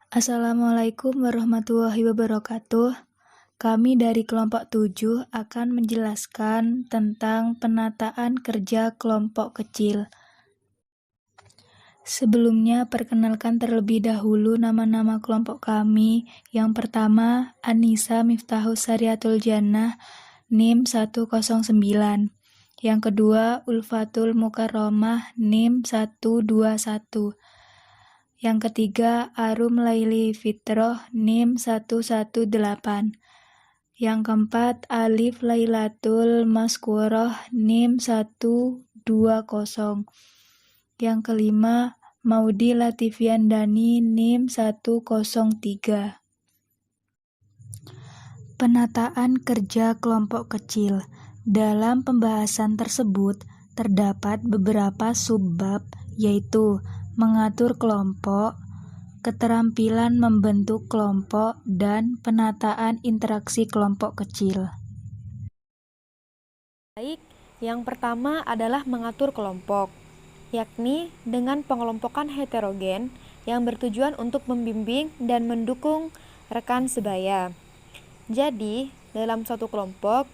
Assalamualaikum warahmatullahi wabarakatuh. Kami dari kelompok 7 akan menjelaskan tentang penataan kerja kelompok kecil. Sebelumnya, perkenalkan terlebih dahulu nama-nama kelompok kami. Yang pertama, Anissa Miftahus Sariatul Jannah, NIM 109. Yang kedua, Ulfatul Mukarromah, NIM 121. Yang ketiga, Arum Laili Fitroh, NIM 118. Yang keempat, Alif Lailatul Maskuroh, NIM 120. Yang kelima, Maudi Latifiandani, NIM 103. Penataan kerja kelompok kecil. Dalam pembahasan tersebut, terdapat beberapa subbab, yaitu mengatur kelompok, keterampilan membentuk kelompok, dan penataan interaksi kelompok kecil. Baik, yang pertama adalah mengatur kelompok, yakni dengan pengelompokan heterogen yang bertujuan untuk membimbing dan mendukung rekan sebaya. Jadi, dalam suatu kelompok,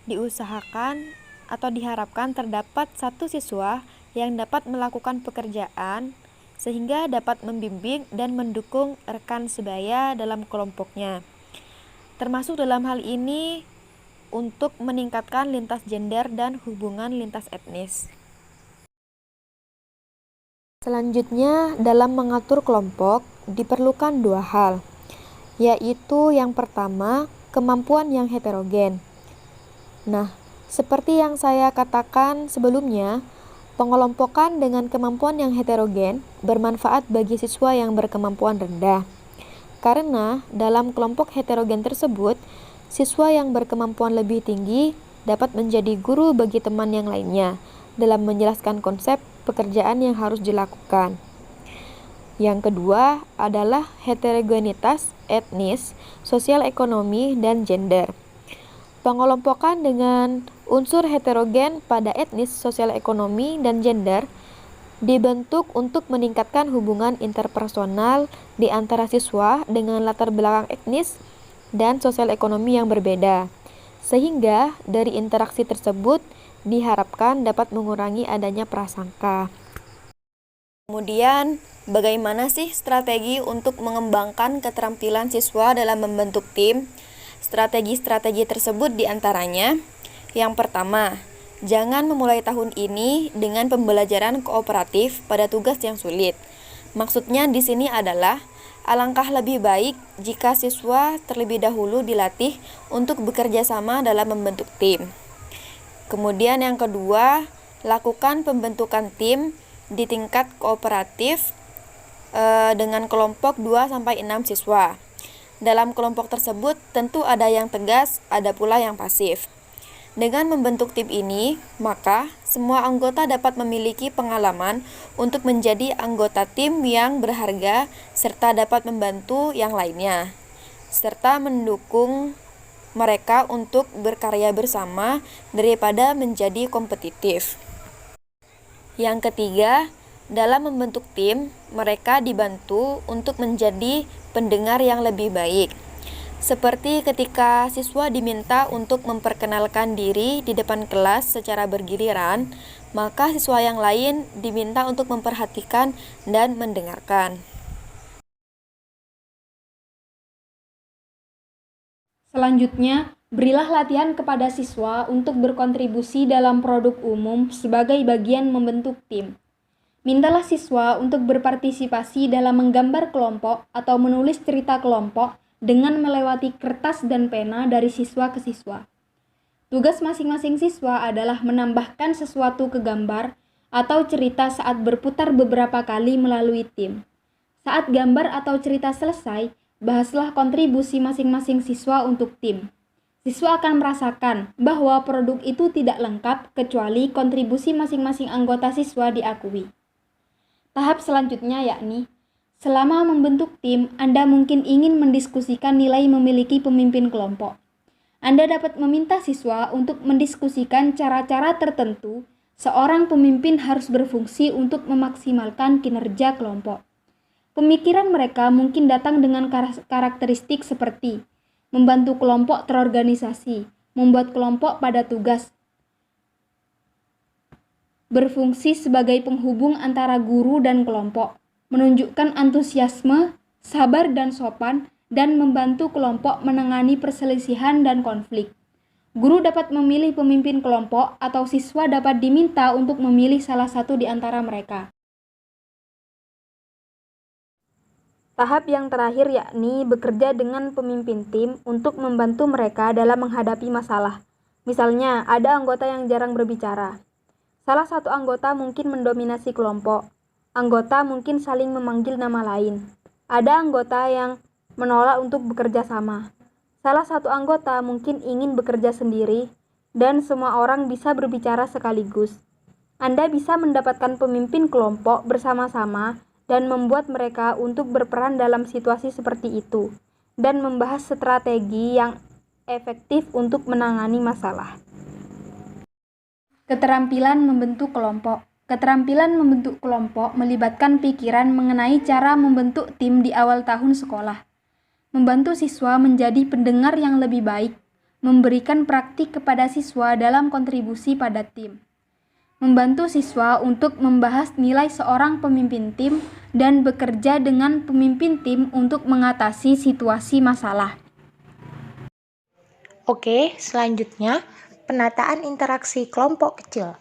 diusahakan atau diharapkan terdapat satu siswa yang dapat melakukan pekerjaan sehingga dapat membimbing dan mendukung rekan sebaya dalam kelompoknya. Termasuk dalam hal ini untuk meningkatkan lintas gender dan hubungan lintas etnis. Selanjutnya, dalam mengatur kelompok diperlukan dua hal, yaitu yang pertama, kemampuan yang heterogen. Nah, seperti yang saya katakan sebelumnya, pengelompokan dengan kemampuan yang heterogen bermanfaat bagi siswa yang berkemampuan rendah. Karena dalam kelompok heterogen tersebut, siswa yang berkemampuan lebih tinggi dapat menjadi guru bagi teman yang lainnya dalam menjelaskan konsep pekerjaan yang harus dilakukan. Yang kedua adalah heterogenitas etnis, sosial ekonomi, dan gender. Pengelompokan dengan unsur heterogen pada etnis, sosial ekonomi, dan gender dibentuk untuk meningkatkan hubungan interpersonal di antara siswa dengan latar belakang etnis dan sosial ekonomi yang berbeda, sehingga dari interaksi tersebut diharapkan dapat mengurangi adanya prasangka. Kemudian, bagaimana sih strategi untuk mengembangkan keterampilan siswa dalam membentuk tim? Strategi-strategi tersebut diantaranya, yang pertama, jangan memulai tahun ini dengan pembelajaran kooperatif pada tugas yang sulit. Maksudnya di sini adalah alangkah lebih baik jika siswa terlebih dahulu dilatih untuk bekerja sama dalam membentuk tim. Kemudian yang kedua, lakukan pembentukan tim di tingkat kooperatif dengan kelompok 2-6 siswa. Dalam kelompok tersebut tentu ada yang tegas, ada pula yang pasif. Dengan membentuk tim ini, maka semua anggota dapat memiliki pengalaman untuk menjadi anggota tim yang berharga serta dapat membantu yang lainnya, serta mendukung mereka untuk berkarya bersama daripada menjadi kompetitif. Yang ketiga, dalam membentuk tim, mereka dibantu untuk menjadi pendengar yang lebih baik. Seperti ketika siswa diminta untuk memperkenalkan diri di depan kelas secara bergiliran, maka siswa yang lain diminta untuk memperhatikan dan mendengarkan. Selanjutnya, berilah latihan kepada siswa untuk berkontribusi dalam produk umum sebagai bagian membentuk tim. Mintalah siswa untuk berpartisipasi dalam menggambar kelompok atau menulis cerita kelompok dengan melewati kertas dan pena dari siswa ke siswa. Tugas masing-masing siswa adalah menambahkan sesuatu ke gambar atau cerita saat berputar beberapa kali melalui tim. Saat gambar atau cerita selesai, bahaslah kontribusi masing-masing siswa untuk tim. Siswa akan merasakan bahwa produk itu tidak lengkap kecuali kontribusi masing-masing anggota siswa diakui. Tahap selanjutnya yakni, selama membentuk tim, Anda mungkin ingin mendiskusikan nilai memiliki pemimpin kelompok. Anda dapat meminta siswa untuk mendiskusikan cara-cara tertentu seorang pemimpin harus berfungsi untuk memaksimalkan kinerja kelompok. Pemikiran mereka mungkin datang dengan karakteristik seperti membantu kelompok terorganisasi, membuat kelompok pada tugas, berfungsi sebagai penghubung antara guru dan kelompok, menunjukkan antusiasme, sabar dan sopan, dan membantu kelompok menangani perselisihan dan konflik. Guru dapat memilih pemimpin kelompok atau siswa dapat diminta untuk memilih salah satu di antara mereka. Tahap yang terakhir yakni bekerja dengan pemimpin tim untuk membantu mereka dalam menghadapi masalah. Misalnya, ada anggota yang jarang berbicara. Salah satu anggota mungkin mendominasi kelompok. Anggota mungkin saling memanggil nama lain. Ada anggota yang menolak untuk bekerja sama. Salah satu anggota mungkin ingin bekerja sendiri, dan semua orang bisa berbicara sekaligus. Anda bisa mendapatkan pemimpin kelompok bersama-sama dan membuat mereka untuk berperan dalam situasi seperti itu, dan membahas strategi yang efektif untuk menangani masalah. Keterampilan membentuk kelompok. Keterampilan membentuk kelompok melibatkan pikiran mengenai cara membentuk tim di awal tahun sekolah. Membantu siswa menjadi pendengar yang lebih baik, memberikan praktik kepada siswa dalam kontribusi pada tim. Membantu siswa untuk membahas nilai seorang pemimpin tim dan bekerja dengan pemimpin tim untuk mengatasi situasi masalah. Oke, selanjutnya penataan interaksi kelompok kecil.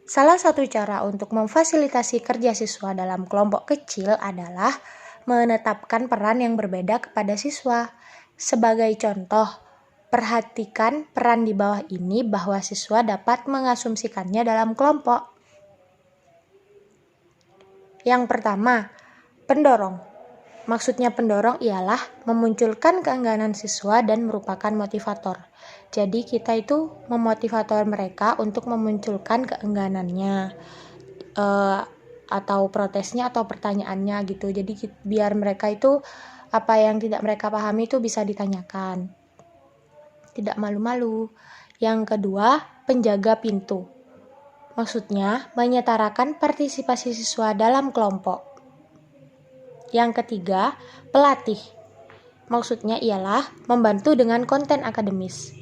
Salah satu cara untuk memfasilitasi kerja siswa dalam kelompok kecil adalah menetapkan peran yang berbeda kepada siswa. Sebagai contoh, perhatikan peran di bawah ini bahwa siswa dapat mengasumsikannya dalam kelompok. Yang pertama, pendorong. Maksudnya pendorong ialah memunculkan keengganan siswa dan merupakan motivator. Jadi kita itu memotivator mereka untuk memunculkan keengganannya atau protesnya atau pertanyaannya gitu. Jadi biar mereka itu apa yang tidak mereka pahami itu bisa ditanyakan. Tidak malu-malu. Yang kedua, penjaga pintu. Maksudnya menyetarakan partisipasi siswa dalam kelompok. Yang ketiga, pelatih. Maksudnya ialah membantu dengan konten akademis.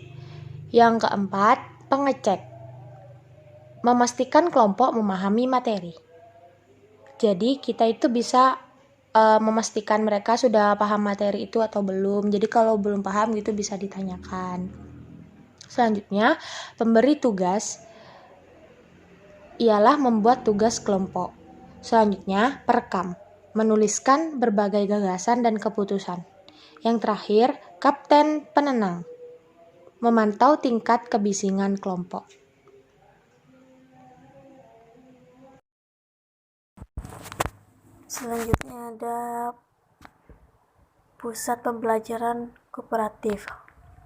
Yang keempat, pengecek. Memastikan kelompok memahami materi. Jadi kita itu bisa memastikan mereka sudah paham materi itu atau belum. Jadi kalau belum paham gitu bisa ditanyakan. Selanjutnya, pemberi tugas ialah membuat tugas kelompok. Selanjutnya, perekam. Menuliskan berbagai gagasan dan keputusan. Yang terakhir, kapten penenang. Memantau tingkat kebisingan kelompok. Selanjutnya ada pusat pembelajaran kooperatif.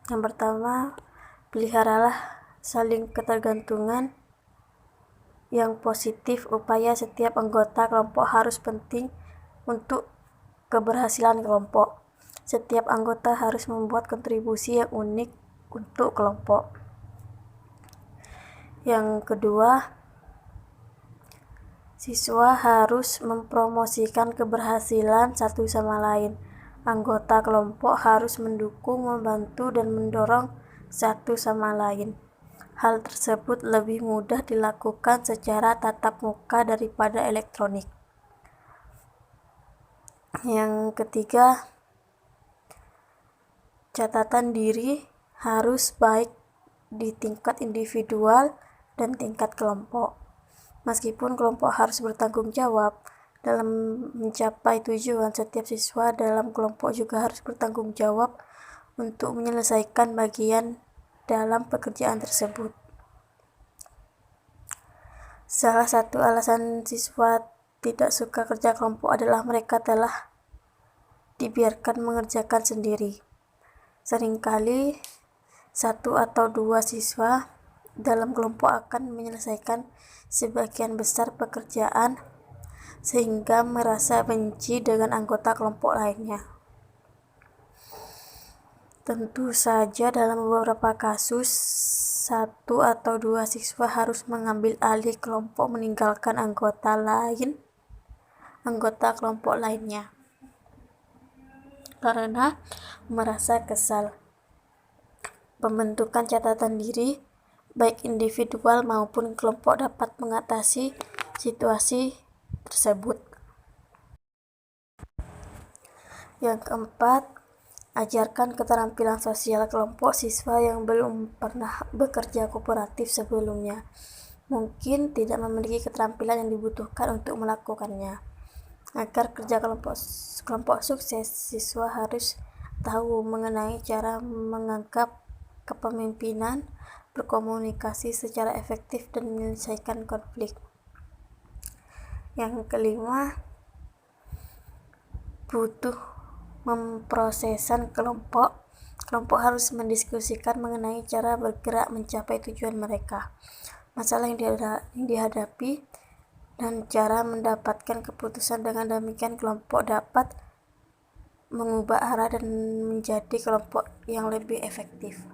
Yang pertama, peliharalah saling ketergantungan yang positif. Upaya setiap anggota kelompok harus penting untuk keberhasilan kelompok. Setiap anggota harus membuat kontribusi yang unik untuk kelompok. Yang kedua, siswa harus mempromosikan keberhasilan satu sama lain. Anggota kelompok harus mendukung, membantu, dan mendorong satu sama lain. Hal tersebut lebih mudah dilakukan secara tatap muka daripada elektronik. Yang ketiga, catatan diri harus baik di tingkat individual dan tingkat kelompok. Meskipun kelompok harus bertanggung jawab dalam mencapai tujuan, setiap siswa dalam kelompok juga harus bertanggung jawab untuk menyelesaikan bagian dalam pekerjaan tersebut. Salah satu alasan siswa tidak suka kerja kelompok adalah mereka telah dibiarkan mengerjakan sendiri. Seringkali satu atau dua siswa dalam kelompok akan menyelesaikan sebagian besar pekerjaan sehingga merasa benci dengan anggota kelompok lainnya. Tentu saja dalam beberapa kasus, satu atau dua siswa harus mengambil alih kelompok meninggalkan anggota lain. anggota kelompok lainnya karena merasa kesal. Pembentukan catatan diri, baik individual maupun kelompok, dapat mengatasi situasi tersebut. Yang keempat, ajarkan keterampilan sosial kelompok siswa yang belum pernah bekerja kooperatif sebelumnya. Mungkin tidak memiliki keterampilan yang dibutuhkan untuk melakukannya. Agar kerja kelompok sukses, siswa harus tahu mengenai cara menangkap kepemimpinan, berkomunikasi secara efektif, dan menyelesaikan konflik. Yang kelima, butuh memprosesan kelompok. Kelompok harus mendiskusikan mengenai cara bergerak mencapai tujuan mereka, masalah yang dihadapi, dan cara mendapatkan keputusan. Dengan demikian, kelompok dapat mengubah arah dan menjadi kelompok yang lebih efektif.